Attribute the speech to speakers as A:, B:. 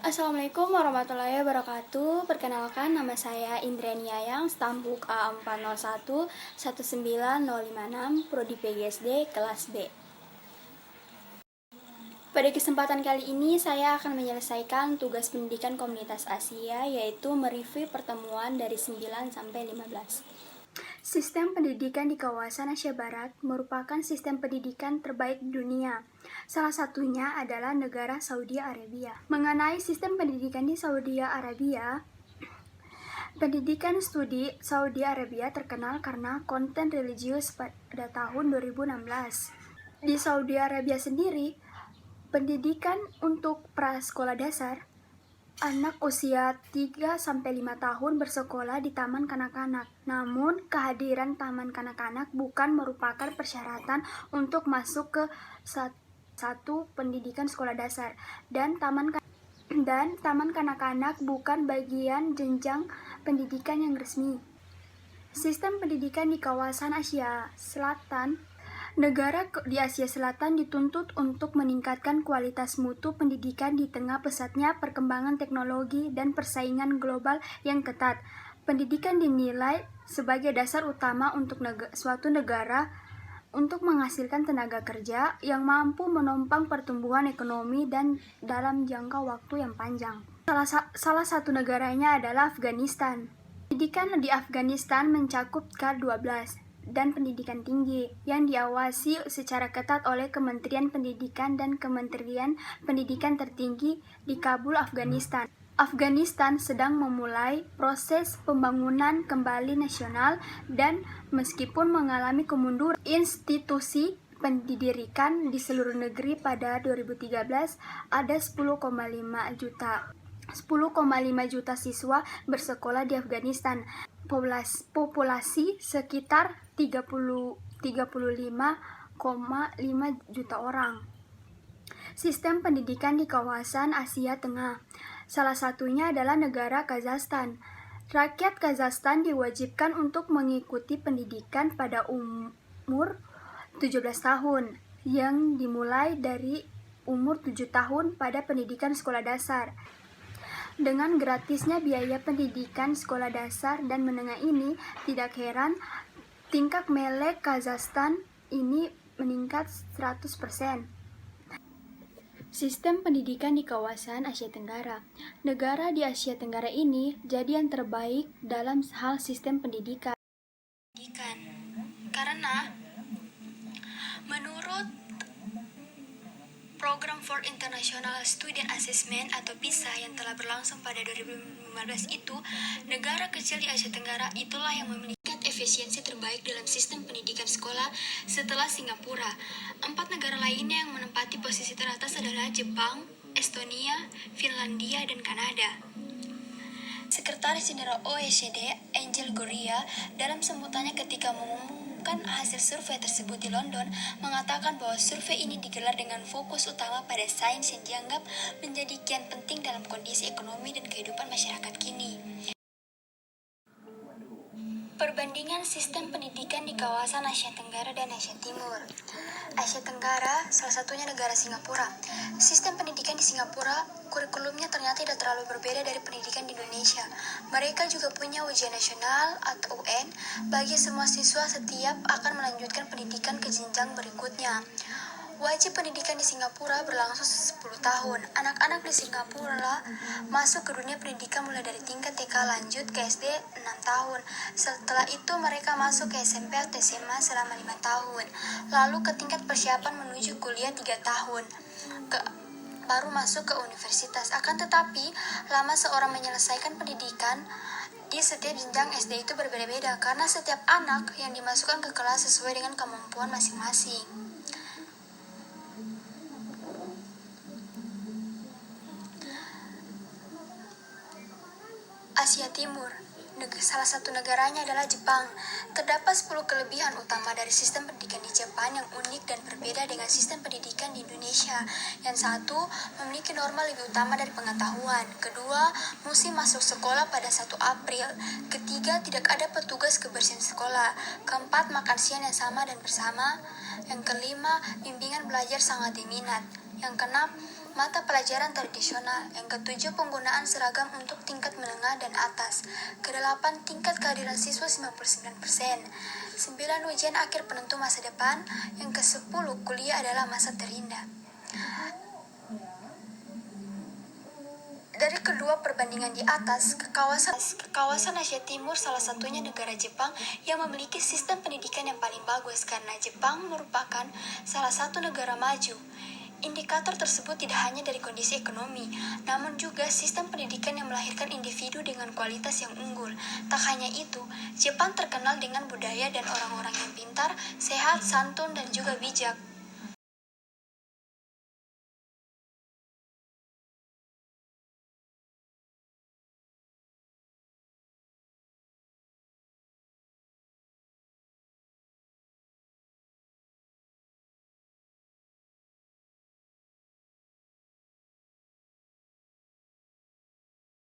A: Assalamualaikum warahmatullahi wabarakatuh. Perkenalkan, nama saya Indrani Yayang, stambuk A40119056, Prodi PGSD kelas B. Pada kesempatan kali ini saya akan menyelesaikan tugas pendidikan komunitas Asia, yaitu mereview pertemuan dari 9 sampai 15. Sistem pendidikan di kawasan Asia Barat merupakan sistem pendidikan terbaik di dunia. Salah satunya adalah negara Saudi Arabia. Mengenai sistem pendidikan di Saudi Arabia, pendidikan studi Saudi Arabia terkenal karena konten religius pada tahun 2016. Di Saudi Arabia sendiri, pendidikan untuk prasekolah dasar, anak usia 3-5 tahun bersekolah di taman kanak-kanak. Namun, kehadiran taman kanak-kanak bukan merupakan persyaratan untuk masuk ke satu pendidikan sekolah dasar, dan taman kanak-kanak bukan bagian jenjang pendidikan yang resmi. Sistem pendidikan di kawasan Asia Selatan, negara di Asia Selatan dituntut untuk meningkatkan kualitas mutu pendidikan di tengah pesatnya perkembangan teknologi dan persaingan global yang ketat. Pendidikan dinilai sebagai dasar utama untuk suatu negara untuk menghasilkan tenaga kerja yang mampu menopang pertumbuhan ekonomi dan dalam jangka waktu yang panjang. Salah satu negaranya adalah Afghanistan. Pendidikan di Afghanistan mencakup K-12 dan pendidikan tinggi yang diawasi secara ketat oleh Kementerian Pendidikan dan Kementerian Pendidikan tertinggi di Kabul, Afghanistan. Afghanistan sedang memulai proses pembangunan kembali nasional dan meskipun mengalami kemunduran institusi pendidikan di seluruh negeri pada 2013 ada 10,5 juta siswa bersekolah di Afghanistan. Populasi sekitar 35,5 juta orang. Sistem pendidikan di kawasan Asia Tengah, salah satunya adalah negara Kazakhstan. Rakyat Kazakhstan diwajibkan untuk mengikuti pendidikan pada umur 17 tahun, yang dimulai dari umur 7 tahun pada pendidikan sekolah dasar. Dengan gratisnya biaya pendidikan sekolah dasar dan menengah ini, tidak heran tingkat melek Kazakhstan ini meningkat 100%. Sistem pendidikan di kawasan Asia Tenggara. Negara di Asia Tenggara ini jadi yang terbaik dalam hal sistem pendidikan. Karena menurut Program for International Student Assessment atau PISA yang telah berlangsung pada 2015 itu, negara kecil di Asia Tenggara itulah yang memiliki efisiensi terbaik dalam sistem pendidikan sekolah setelah Singapura. 4 negara lainnya yang menempati posisi teratas adalah Jepang, Estonia, Finlandia, dan Kanada. Sekretaris Jenderal OECD, Angel Gurria, dalam sambutannya ketika mengumumkan hasil survei tersebut di London, mengatakan bahwa survei ini digelar dengan fokus utama pada sains yang dianggap menjadi kian penting dalam kondisi ekonomi dan kehidupan masyarakat kini. Perbandingan sistem pendidikan di kawasan Asia Tenggara dan Asia Timur. Asia Tenggara, salah satunya negara Singapura. Sistem pendidikan di Singapura, kurikulumnya ternyata tidak terlalu berbeda dari pendidikan di Indonesia. Mereka juga punya ujian nasional atau UN bagi semua siswa setiap akan melanjutkan pendidikan ke jenjang berikutnya. Wajib pendidikan di Singapura berlangsung 10 tahun. Anak-anak di Singapura masuk ke dunia pendidikan mulai dari tingkat TK lanjut ke SD 6 tahun. Setelah itu mereka masuk ke SMP atau SMA selama 5 tahun. Lalu ke tingkat persiapan menuju kuliah 3 tahun. Baru masuk ke universitas. Akan tetapi, lama seorang menyelesaikan pendidikan di setiap jenjang SD itu berbeda-beda karena setiap anak yang dimasukkan ke kelas sesuai dengan kemampuan masing-masing. Asia Timur, salah satu negaranya adalah Jepang. Terdapat 10 kelebihan utama dari sistem pendidikan di Jepang yang unik dan berbeda dengan sistem pendidikan di Indonesia. Yang satu, memiliki norma lebih utama dari pengetahuan. Kedua, musim masuk sekolah pada 1 April. Ketiga, tidak ada petugas kebersihan sekolah. Keempat, makan siang yang sama dan bersama. Yang kelima, bimbingan belajar sangat diminat. Yang keenam, Mata pelajaran tradisional. Yang ketujuh, penggunaan seragam untuk tingkat menengah dan atas. Kedelapan, tingkat kehadiran siswa 99%. 9, ujian akhir penentu masa depan. Yang ke-10, kuliah adalah masa terindah. Dari kedua perbandingan di atas, kawasan Asia Timur salah satunya negara Jepang yang memiliki sistem pendidikan yang paling bagus karena Jepang merupakan salah satu negara maju. Indikator tersebut tidak hanya dari kondisi ekonomi, namun juga sistem pendidikan yang melahirkan individu dengan kualitas yang unggul. Tak hanya itu, Jepang terkenal dengan budaya dan orang-orang yang pintar, sehat, santun, dan juga bijak.